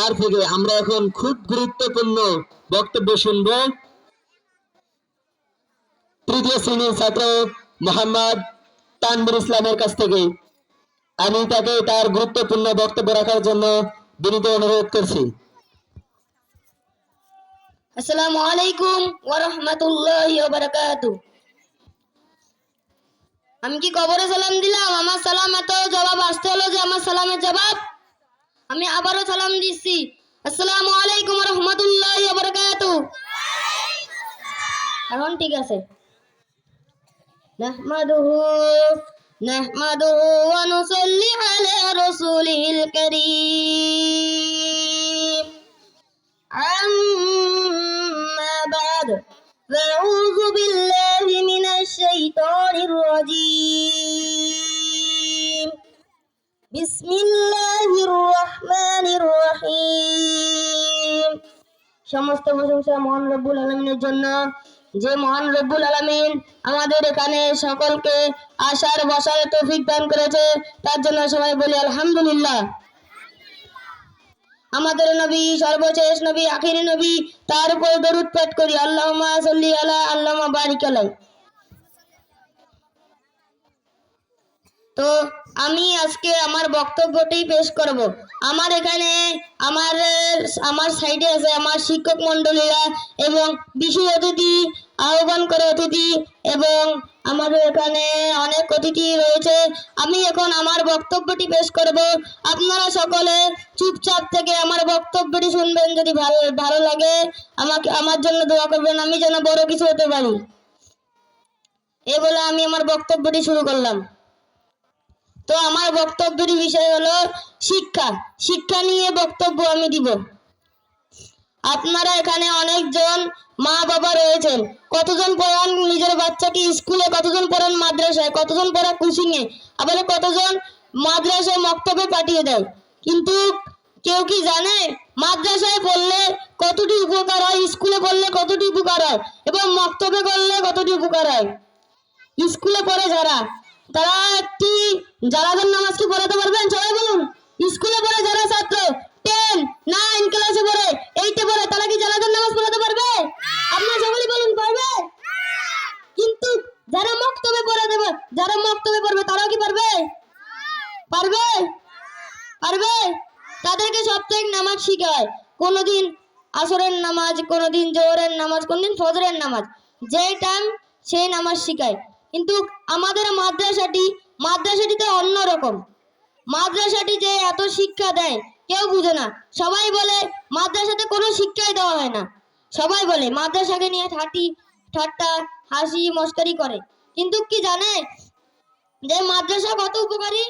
তার থেকে আমরা এখন খুব গুরুত্বপূর্ণ বক্তব্য শুনব তৃতীয় শ্রেণীর ছাত্র মোহাম্মদ তানভীর ইসলামের কাছ থেকে। আমি তাকে তার গুরুত্বপূর্ণ বক্তব্য রাখার জন্য বিনীত অনুরোধ করছি। আসসালামু আলাইকুম ওয়া রাহমাতুল্লাহি ওয়া বারাকাতুহু। আমি কি কবরে সালাম দিলাম? আমার সালাম এত জবাব আসতে হলো যে আমার সালামের জবাব আমি আবারও সালাম দিচ্ছি। আসসালামু আলাইকুম ওয়া রাহমাতুল্লাহি ওয়া বারাকাতুহু। এখন ঠিক আছে। নাহমাদুহু ওয়া নুসাল্লি আলা রাসূলিল কারীম। أما بعد فأعوذ بالله من الشيطان الرجيم بسم الله الرحمن الرحيم। সমস্ত প্রশংসা মহান রব্বুল আলামিনের জন্য, যে মহান রব্বুল আলামিন আমাদের এখানে সকলকে আসার বসার তৌফিক দান করেছে, তার জন্য সবাই বলি আলহামদুলিল্লাহ। আমাদের নবী, সর্বশেষ নবী, আখিরি নবী, তার উপর দরুদ পাঠ করি। আল্লাহুম্মা সাল্লি আলা, আল্লাহুম্মা বারিক আলাই। তো আমি আজকে আমার বক্তব্যটি পেশ করব। আমার এখানে আমার সাইডে আছে আমার শিক্ষক মণ্ডলীরা এবং বিশেষ অতিথি, আহ্বান করে অতিথি এবং আমাদের এখানে অনেক অতিথি রয়েছে। আমি এখন আমার বক্তব্যটি পেশ করব। আপনারা সকলে চুপচাপ থেকে আমার বক্তব্যটি শুনবেন। যদি ভালো লাগে আমার জন্য দোয়া করবেন, আমি যেন বড় কিছু হতে পারি। এই বলে আমি আমার বক্তব্যটি শুরু করলাম। তো আমার বক্তব্যের বিষয় হলো শিক্ষা। শিক্ষা নিয়ে বক্তব্য আমি দিব। আপনারা এখানে অনেকজন মা বাবা রয়েছেন। কতজন পড়ান নিজের বাচ্চাকে স্কুলে, কতজন পড়ান মাদ্রাসায়, কতজন পড়া কোচিং এ, আবার কতজন মাদ্রাসায় মক্তবে পাঠিয়ে দেয়। কিন্তু কেউ কি জানে মাদ্রাসায় পড়লে কতটি উপকার হয়, স্কুলে পড়লে কতটি উপকার হয় এবং মক্তবে করলে কতটি উপকার হয়? স্কুলে পড়ে যারা, তারা একটি জানাজার নামাজ কি পড়াতে পারবেন? সবাই বলুন। স্কুলে পড়ে যারা ছাত্র 10, 9 ক্লাসে পড়ে, 8 পড়ে, তারা কি জানাজার নামাজ পড়াতে পারবে? আপনারা সকলেই বলুন, পারবে? কিন্তু যারা মক্তবে পড়াতে পারবে, যারা মক্তবে পড়বে তারাও কি পারবে? পারবে? পারবে? তাদেরকে সপ্তাহে নামাজ শিখায়। কোনদিন আসরের নামাজ, কোনদিন জোহরের নামাজ, কোনদিন ফজরের নামাজ, যে টাইম সেই নামাজ শিখায়। কিন্তু আমাদের মাদ্রাসাটিতে অন্যরকম। মাদ্রাসাটি যে এত শিক্ষা দেয় কেউ বুঝে না। সবাই বলে মাদ্রাসাতে কোনো শিক্ষাই দেওয়া হয় না। সবাই বলে মাদ্রাসাকে নিয়ে ঠাট্টা হাসি মস্করি করে। কিন্তু কি জানে যে মাদ্রাসা কত উপকারী?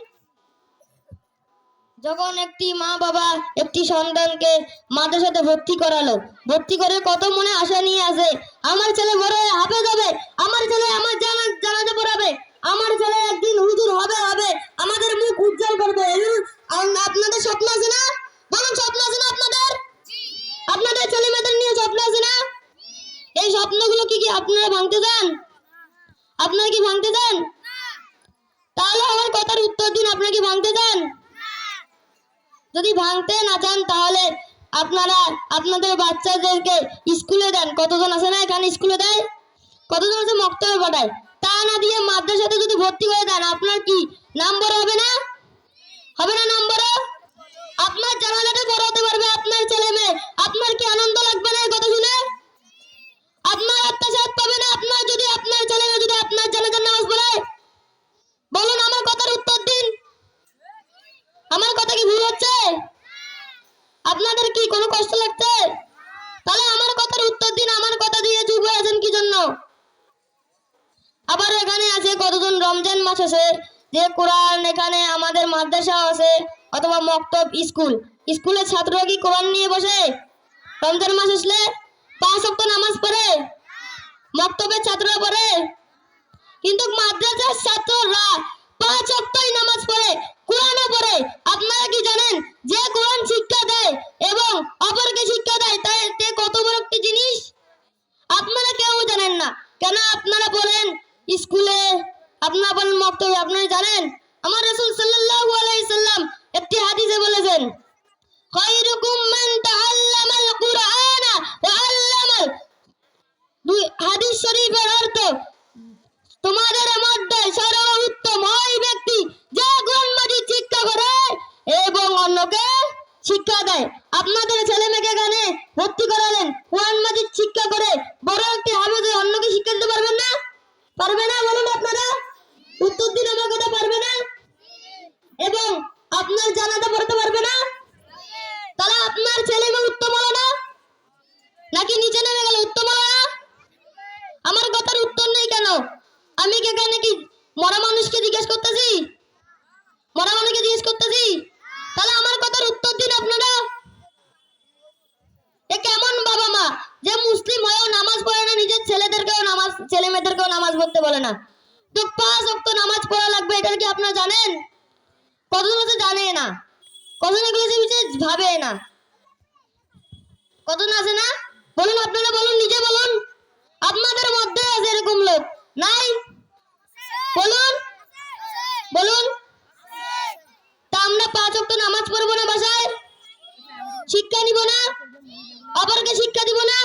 যখন একটি মা বাবা একটি সন্তানকে মাদ্রাসাতে ভর্তি করালো, ভর্তি করে কত মনে আশা নিয়ে আসে, আমার ছেলে বড় হয়ে হাফেজ হবে, আমার ছেলে আমার জানাজা পড়াবে, আমার ছেলে একদিন হুজুর হবে, আমাদের মুখ উজ্জ্বল করবে। আপনাদের স্বপ্ন আছে না? বলুন, স্বপ্ন আছে না আপনাদের? আপনাদের ছেলে মেয়েদের নিয়ে স্বপ্ন আছে না? এই স্বপ্নগুলো কি আপনারা ভাঙতে চান? আপনারা কি ভাঙতে চান? তাহলে আমার কথার উত্তর দিন, আপনারা কি ভাঙতে চান? যদি ভাঙতে না চান তাহলে আপনারা আপনাদের বাচ্চাদেরকে স্কুলে দেন। কতজন আছে না এখানে স্কুলে দেয়? কতজন আছে মক্তবে পাঠায়? তা না দিয়ে মাদ্রাসাতে যদি ভর্তি করে দেন, আপনার কি নাম্বার হবে না? হবে না নাম্বার? আপনার জানাজাতে পড়াতে পারবে আপনার ছেলে মেয়ে। আপনার কি আনন্দ লাগবে না এই কথা শুনে? আপনার আত্মসাৎ পাবে না আপনার যদি আপনার ছেলে মেয়ে যদি আপনার জানাজার নামাজ পড়ে? বলুন, আমার কথার উত্তর দিন। আমার কথা কি ভুল হচ্ছে? আপনাদের কি কোনো কষ্ট লাগছে? তাহলে আমার কথার উত্তর দিন। আমার কথা দিয়ে চুপ হয়ে আছেন কি জন্য? আবার এখানে আছে কতজন রমজান মাস আছে যে কোরআন, এখানে আমাদের মাদ্রাসা আছে অথবা মক্তব স্কুলের ছাত্ররা কি কোরআন নিয়ে বসে? রমজান মাস আসলে 5 ওয়াক্ত নামাজ পড়ে, মক্তবের ছাত্ররা পড়ে। কিন্তু মাদ্রাসার ছাত্ররা 5 ওয়াক্তই নামাজ পড়ে, কোরআনও পড়ে। আপনারা কি জানেন যে কোরআন শিক্ষা দেয় এবং অপরকে শিক্ষা দেয় তে কত বড় একটি জিনিস? আপনারা কেউ জানেন না। কেন আপনারা বলেন স্কুলে, আপনারা বলেন মক্তবে? আপনারা জানেন আমার রাসূল সাল্লাল্লাহু আলাইহি সাল্লাম একটি হাদিসে বলেছেন, খায়রুকুম মান তাআল্লামাল কুরআনা ওয়া আল্লামাল। হাদিস শরীফের অর্থ, তোমাদের মধ্যে সর্বোত্তম ওই ব্যক্তি যে কোরআন মাজিদ শিক্ষা করে এবং অন্যকে শিক্ষা দেয়। আপনাদের ছেলে মেয়েকে এখানে ভর্তি করালেন, কোরআন মাজিদ শিক্ষা করে বড় একটি হাফেজ হয়ে অন্যকে শিক্ষা দিতে পারবেন না? পারবে না? বলুন আপনারা, উত্তর দিন আমার কথা, পারবে না? এবং আপনার জানাজা পড়তে পারবে না? তাহলে আপনার ছেলে মেয়ে উত্তম হলো না? নাকি নিচে নেমে গেল? উত্তম হলো না? আমার কথার উত্তর নেই কেন? আমি কি এখানে কি মরা মানুষকে জিজ্ঞেস করতেছি? মরা মানুষকে জিজ্ঞেস করতেছি? তাহলে আমার কথার উত্তর দিন আপনারা। এ কেমন বাবা মা যে মুসলিম হয়েও নামাজ পড়ে না, নিজের ছেলেদেরকেও নামাজ, ছেলে মেয়েদেরকেও নামাজ পড়তে বলে না? তো 5 ওয়াক্ত নামাজ পড়া লাগবে, এটা কি আপনারা জানেন? কতজন আছে জানে না? কতজন এগুলো বিষয়ে ভাবে না? কতজন আছে না? বলুন আপনারা, বলুন, নিজে বলুন। আপনাদের মধ্যে আছে এরকম লোক? নাই? বলুন, বলুন। তা আমরা 5 ওয়াক্ত নামাজ পড়বো না? বাসায় শিক্ষা নিব না? অপরকে শিক্ষা দিব না?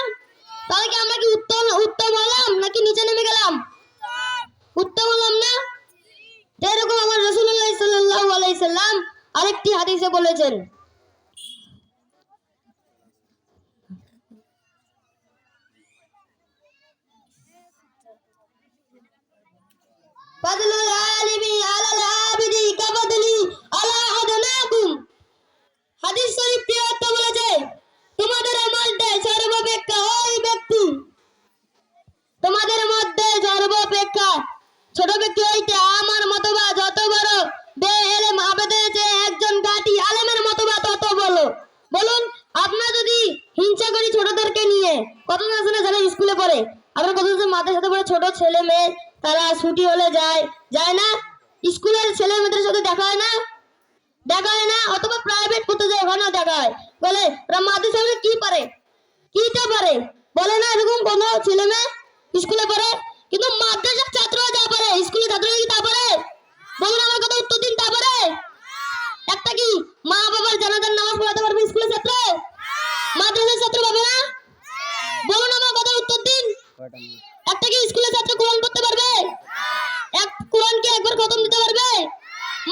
তাহলে কি আমরা কি উত্তম উত্তম হলাম নাকি নিচে নেমে গেলাম? উত্তম হলাম না? তো এরকম আমার রাসূলুল্লাহ সাল্লাল্লাহু আলাইহি সাল্লাম আরেকটি হাদিসে বলেছেন, ফাদলুল আলিমি আলাল আবিদি কাফাদলি আলা আদনাকুম। হাদিস শরীফটি অর্থ বলেছে, তোমাদের মধ্যে সর্বাপেক্ষা ওই ব্যক্তি, তোমাদের মধ্যে সর্বাপেক্ষা ছোট ব্যক্তি হইতে আমার মতবা যত বড়, বেএলেম আবেদের যে একজন গাটি আলেমের মতবা তত বড়। বলুন, আপনারা যদি হিংসা করি ছোটদেরকে নিয়ে, কতজন আছে না যারা স্কুলে পড়ে? আমরা কতজন মাদ্রাসাতে পড়ে ছোট ছেলে মেয়ে, তারা ছুটি হলে যায়, যায় না? স্কুলের ছেলে মেয়েদের সাথে দেখা হয় না? দেখা হয় না? অথবা প্রাইভেট পড়তে যায়, ওখানেও দেখা হয়। বলে ওরা মাদ্রাসায় কি পারে, কিটা পারে, বলে না এরকম কোন ছেলে মেয়ে স্কুলে পড়ে? কিন্তু মাদ্রাসার ছাত্ররা যা পারে, স্কুলের ছাত্ররা কি তা পারে? বলুন আমার কথা উত্তর দিন, তা পারে? একটা কি মা বাবার জানাজার নামাজ পড়াতে পারবে স্কুলের ছাত্র? মাদ্রাসার ছাত্র পাবে না? বলুন আমার কথা উত্তর দিন। একটা কি স্কুলের ছাত্র কোরআন পড়তে পারবে? এক কোরআন কি একবার খতম দিতে পারবে?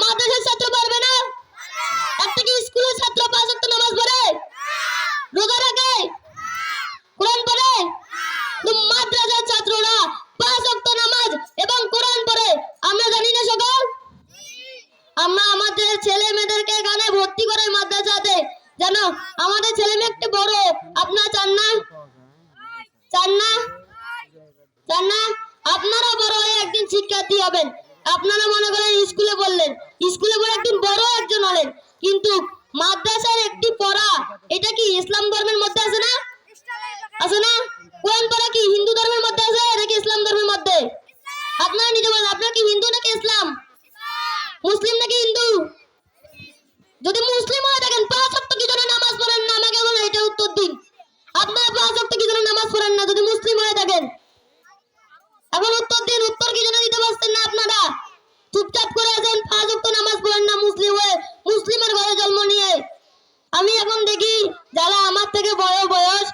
মাদ্রাসার ছাত্র পারবে না? একটা কি স্কুলের ছাত্র 5 ওয়াক্ত নামাজ পড়ে, রোজা রাখে, কোরআন পড়ে? তো মাদ্রাসার ছাত্ররা 5 ওয়াক্ত নামাজ এবং কোরআন পড়ে, আমরা জানি না সকল? আমরা আমাদের ছেলে মেয়েদেরকে এখানে ভর্তি করে মাদ্রাসাতে, জানো আমাদের ছেলে মেয়ে একটু বড়, আপনারা চান না? চান না? চান না? আপনারা বড় হয়ে একদিন শিক্ষার্থী হবেন। আপনারা মনে করেন স্কুলে পড়লেন, স্কুলে পড়ে একদিন বড় একজন হলেন, কিন্তু মাদ্রাসার একটি পড়া, এটা কি ইসলাম ধর্মের মধ্যে আছে না? আছে না? কোরআন পড়া কি হিন্দু ধর্মের মধ্যে আছে নাকি ইসলাম ধর্মের মধ্যে? আপনারা নিজে বলেন, আপনারা কি হিন্দু নাকি ইসলাম? মুসলিম নাকি হিন্দু? যদি মুসলিম হয়ে থাকেন 5 ওয়াক্ত কি জন্য নামাজ পড়েন না? আমাকে বলেন, এটা উত্তর দিন। আপনারা 5 ওয়াক্ত কি জন্য নামাজ পড়েন না যদি মুসলিম হয়ে থাকেন? এখন উত্তর দিন, উত্তর কি জন্য দিতে পারছেন না আপনারা? চুপচাপ করে আছেন, 5 ওয়াক্ত নামাজ পড়েন না মুসলিম হয়ে, মুসলিমের ঘরে জন্ম নিয়ে। আমি এখন দেখি যারা আমার থেকে বয়স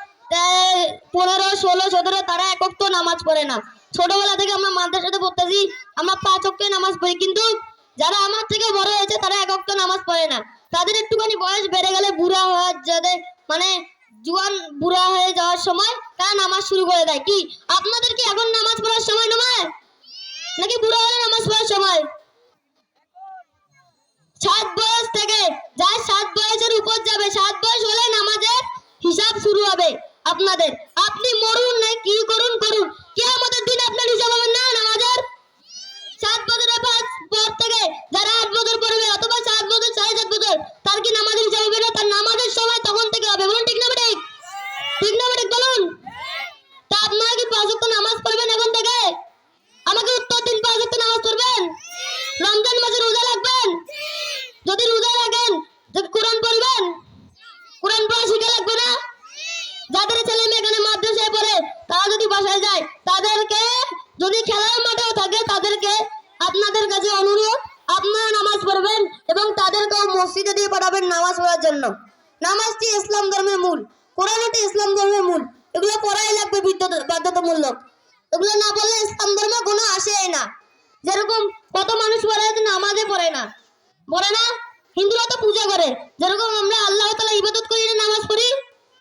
15, 16, 17, তারা 1 ওয়াক্ত নামাজ পড়ে না। ছোটবেলা থেকে আমরা মাদ্রাসাতে পড়তেছি, আমরা 5 ওয়াক্ত নামাজ পড়ি, কিন্তু যারা আমার থেকে বড় হয়েছে তারা 1 ওয়াক্ত নামাজ পড়ে না। তাদের একটুখানি বয়স বেড়ে গেলে, বুড়া হওয়ার যাদের মানে জুয়ান বুড়া হয়ে যাওয়ার সময় তারা নামাজ শুরু করে দেয়। কি আপনাদের কি এখন নামাজ পড়ার সময় নয়, নাকি বুড়া হলে নামাজ পড়ার সময়? 7 বয়স থেকে, যার 7 বয়সের উপর যাবে, 7 বয়স হলে নামাজের হিসাব শুরু হবে আপনাদের। আপনি মরুন না কি করুন করুন, কিয়ামতের দিন আপনার হিসাব হবে না নামাজের। 7 বছরের পর থেকে যারা 8 বছর পড়বে, অথবা 7 বছর 7.5 বছর, তার কি নামাজের হিসাব হবে না? তার নামাজের সময় তখন থেকে হবে। বলুন ঠিক না বেঠিক? ঠিক না বেঠিক বলুন? তা আপনারা কি 5 ওয়াক্ত নামাজ পড়বেন এখন থেকে? আমাকে উত্তর দিন, 5 ওয়াক্ত নামাজ পড়বেন? রমজান মাসে রোজা রাখবেন? যদি রোজা রাখেন, যদি কোরআন পড়বেন, কোরআন পড়া শিখা লাগবে না? যাদের ছেলে মেয়ে এখানে মাদ্রাসায় পড়ে, তারা যদি বাসায় যায়, তাদেরকে যদি খেলার মাঠেও থাকে, তাদেরকে আপনাদের কাছে অনুরোধ, আপনারা নামাজ পড়বেন এবং তাদেরকেও মসজিদে দিয়ে পাঠাবেন নামাজ পড়ার জন্য। নামাজটি ইসলাম ধর্মের মূল, কোরআনটি ইসলাম ধর্মের মূল। এগুলো পড়াই লাগবে বাধ্যতামূলক। এগুলো না পড়লে ইসলাম ধর্মে কোনো আসেই না। যেরকম কত মানুষ পড়ে আছে নামাজে পড়ে না। হিন্দুরা তো পূজা করে, যেরকম আমরা আল্লাহ তাআলা ইবাদত করি না, নামাজ পড়ি,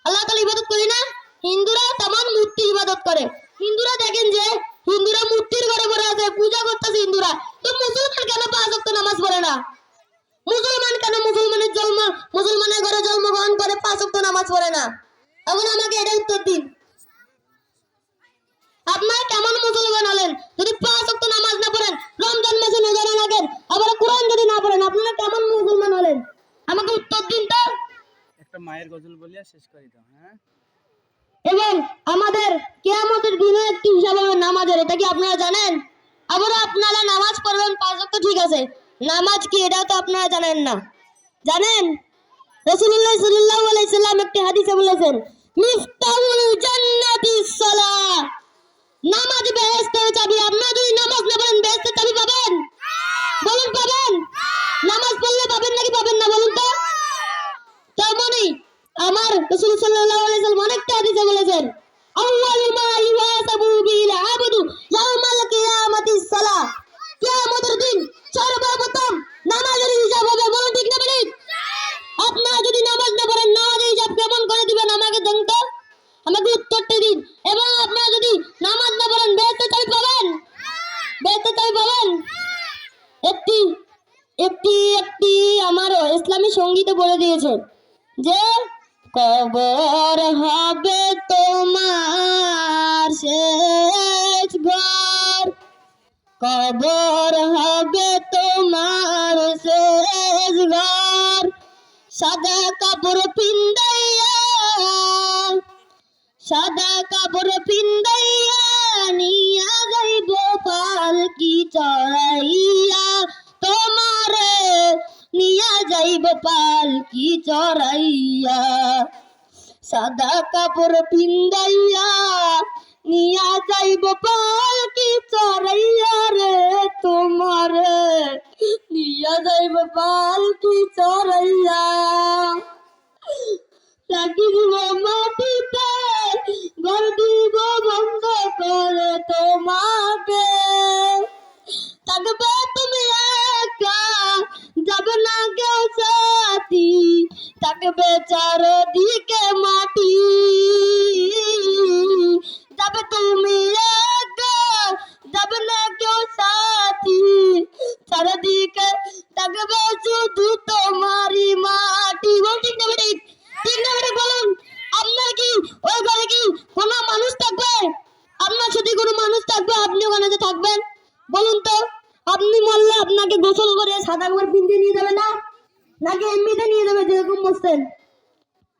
আল্লাহ তাআলা ইবাদত করি না। হিন্দুরা তেমন মূর্তি ইবাদত করে। হিন্দুরা দেখেন যে হিন্দুরা মূর্তির ঘরে পড়ে আছে, পূজা করতেছে হিন্দুরা। তো মুসলমান কেন 5 ওয়াক্ত নামাজ পড়ে না? মুসলমান কেন মুসলমানের ঘরে জন্মগ্রহণ করে 5 ওয়াক্ত নামাজ পড়ে না? এখন আমাকে এটা উত্তর দিন। আপনারা কেমন মুসলমান হলেন যদি 5 ওয়াক্ত নামাজ না পড়েন, রমজান মাসে রোজা না রাখেন, আবার কোরআন যদি না পড়েন? আপনারা কেমন মুসলমান হলেন? আমাকে উত্তর দিন তো। একটা মায়ের গজল বলিয়া শেষ করে দাও। হ্যাঁ, এবং আমাদের কিয়ামতের দিনে একটি হিসাব হবে নামাজের, এটা কি আপনারা জানেন? আবার আপনারা নামাজ পড়বেন 5 ওয়াক্ত, ঠিক আছে, নামাজ কি এটা তো আপনারা জানেন না। জানেন রাসূলুল্লাহ সাল্লাল্লাহু আলাইহি সাল্লাম একটি হাদিসে বলেছেন, মিফতাহুল জান্নাতিস সালাহ, নামাজ বেহেশতের চাবি। আপনারা যদি নামাজ না পড়েন বেহেশতের চাবি পাবেন? বলুন পাবেন? নামাজ পড়লে পাবেন নাকি পাবেন না বলুন তো? তেমনই আমার রাসূল সাল্লাল্লাহু আলাইহি সাল্লাম অনেকটা হাদিসে বলেছেন, আউয়ালু মা ইউহাসাবু বিল আবদু ইয়াউমাল কিয়ামাতিস সালাহ, কিয়ামতের দিন সর্বপ্রথম নামাজের হিসাব হবে। বলুন ঠিক না বেঠিক? আপনারা যদি নামাজ না পড়েন নামাজের হিসাব কেমন করে দিবেন আমাকে দেন তো, আমাকে উত্তরটা দিন। এবং আপনারা যদি নামাজ না পড়েন বেহেশতের চাবি পাবেন? বেহেশতের চাবি পাবেন? একটি একটি একটি আমার ইসলামী সঙ্গীতে বলে দিয়েছে যে কবর হবে তোমার শেষ ঘর, কবর হবে তোমার শেষ ঘর, সাদা কাপড় পিন্দাইয়া, সাদা কাপড় পিন্দাইয়া নিয়া যাইব পালকি চড়াইয়া, তোমারে নিয়া যাইব পালকি চড়াইয়া, সাদা কাপড় পিন্দাইয়া নিয়া যাইব পালকি চড়াইয়া রে, তোমারে নিয়া যাইব পালকি চড়াইয়া। রাখি দিব মাটিতে, ঘর দিব বন্ধ করে তোমাকে, থাকবে তুমি একা, যাবে না কেউ সাথী, থাকবে চারদিকে মাটি, যাবে তুমি একা, যাবে না কেউ সাথী, চারদিকে থাকবে শুধু তোমারই মাটি। বল ঠিক না বেঠিক? ঠিক না বেঠিক বলুন? আপনার কি ওই ঘরে কি কোনো মানুষ থাকবে? আপনার সাথে কোনো মানুষ থাকবে? আপনি ওখানে যে থাকবেন? বলুন তো, আপনি মরলে আপনাকে গোসল করে সাদা কাপড় পিন্দিয়ে নিয়ে যাবে না, নাকি এমনিতে নিয়ে যাবে যেরকম বলছেন?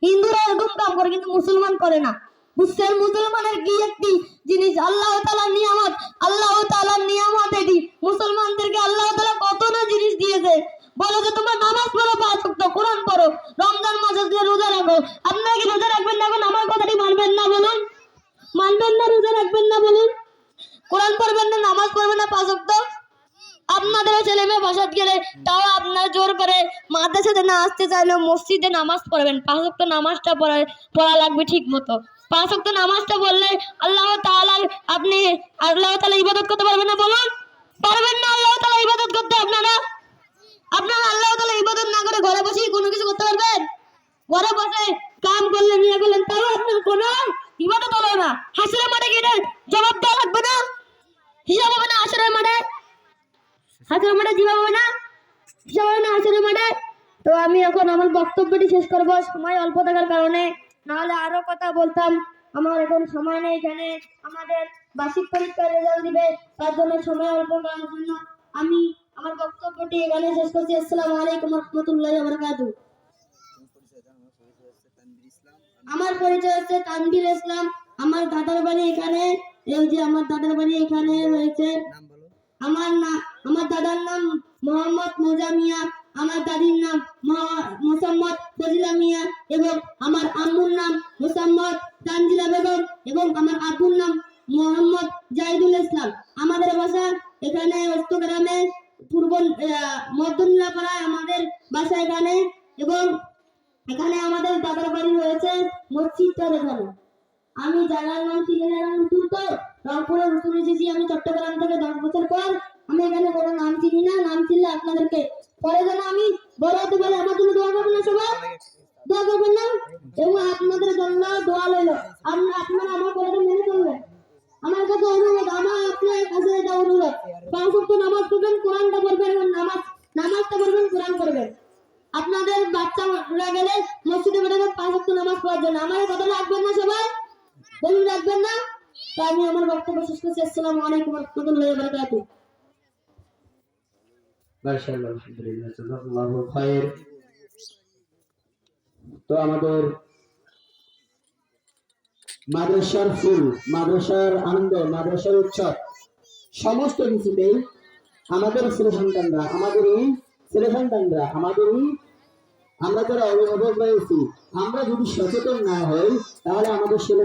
হিন্দুরা এরকম কাম করে কিন্তু মুসলমান করে না, বুঝছেন? মুসলমানের কি একটি জিনিস, আল্লাহ তাআলার নিয়ামত, আল্লাহ তাআলার নিয়ামত এটি। মুসলমানদেরকে আল্লাহ তাআলা কত না জিনিস দিয়েছে। বলে যে তোমরা নামাজ পড়ো 5 ওয়াক্ত, কোরআন পড়ো, রমজান মাসে রোজা রাখো। আপনারা কি রোজা রাখবেন না? এখন আমার কথাটি মানবেন না বলুন? মানবেন না? রোজা রাখবেন না বলুন? কোরআন পড়বেন না? নামাজ পড়বেন না 5 ওয়াক্ত? আপনাদের ছেলে মেয়ে বাসাত গেলে তাও আপনার জোর করে মাদ্রাসাতে না আসতে চাইলেও মসজিদে নামাজ পড়বেন। 5 ওয়াক্ত নামাজটা পড়া লাগবে ঠিক মতো। 5 ওয়াক্ত নামাজটা পড়লে আল্লাহ তাআলা ইবাদত করতে পারবেন না বলুন? পারবেন না আল্লাহ তাআলা ইবাদত করতে? আপনারা আল্লাহ তাআলা ইবাদত না করে ঘরে বসেই কোনো কিছু করতে পারবেন? ঘরে বসে কাম করলেন, নিয়ে গেলেন, তাও আপনার কোনো ইবাদত হলো না। হাসরের মাঠে গিয়ে জবাব দেওয়া লাগবে না? হিসাব হবে না হাসরের মাঠে? হাসরের মাঠে জীবন হবে না? হিসাব হবে না হাসরের মাঠে? তো আমি এখন আমার বক্তব্যটি শেষ করবো, সময় অল্প থাকার কারণে, নাহলে আরো কথা বলতাম। আমার এখন সময় নেই, এখানে আমাদের বার্ষিক পরীক্ষার রেজাল্ট দিবে, তার জন্য সময় অল্প করার জন্য আমি আমার বক্তব্যটি এখানে শেষ করছি। আসসালামু আলাইকুম ওয়া রাহমাতুল্লাহি ওয়া বারাকাতুহু। আমার পরিচয় হচ্ছে তানভীর ইসলাম। আমার দাদার বাড়ি এখানে, এই যে আমার দাদার বাড়ি এখানে রয়েছে। আমার দাদার নাম মোহাম্মদ মোজা মিয়া, আমার দাদির নাম মোসাম্মদ ফজিলা মিয়া, এবং আমার আম্মুর নাম মোসাম্মদ তানজিলা বেগম, এবং আমার আব্বুর নাম মোহাম্মদ জাহিদুল ইসলাম। আমাদের বাসা এখানে অষ্টগ্রামে, পূর্ব মধ্যনীলাপাড়ায় আমাদের বাসা এখানে। এবং এখানে আমাদের দাদার বাড়ি রয়েছে, মসজিদটা দেখানো। আমি জায়গার নাম চিনি না, নতুন তো রংপুরে নতুন এসেছি আমি চট্টগ্রাম থেকে 10 বছর পর। আমি এখানে কোনো নাম চিনি না, নাম চিনলে আপনাদেরকে পরে যেন আমি বড় হতে পারি। আমার জন্য দোয়া করবেন না সবাই, দোয়া করবেন না? এবং আপনাদের জন্য দোয়া লইল, আপনারা আমার কথাটা মেনে চলবেন। আমার কাছে অনুরোধ, আমার আপনার কাছে এটা অনুরোধ, 5 ওয়াক্ত নামাজ পড়বেন, কোরআনটা পড়বেন, এবং নামাজটা পড়বেন, কোরআন পড়বেন। আপনাদের বাচ্চারা গেলে মসজিদে বেরোবে 5 ওয়াক্ত নামাজ পড়ার জন্য। আমার কথা রাখবেন না সবাই, বলুন রাখবেন না? তাই আমি আমার বক্তব্য শেষ করছি। আসসালামু আলাইকুম ওয়া রাহমাতুল্লাহি ওয়া বারাকাতুহু। মাশাআল্লাহ, আলহামদুলিল্লাহ, জাযাকাল্লাহু খায়র। তো আমাদের মাদ্রাসার ফুল, মাদ্রাসার আনন্দ, মাদ্রাসার উৎসব সমস্ত কিছুতেই আমাদের ছেলে সন্তানরা, আমরা যারা অভিভাবক রয়েছি, আমরা যদি সচেতন না হই তাহলে আমাদের ছেলে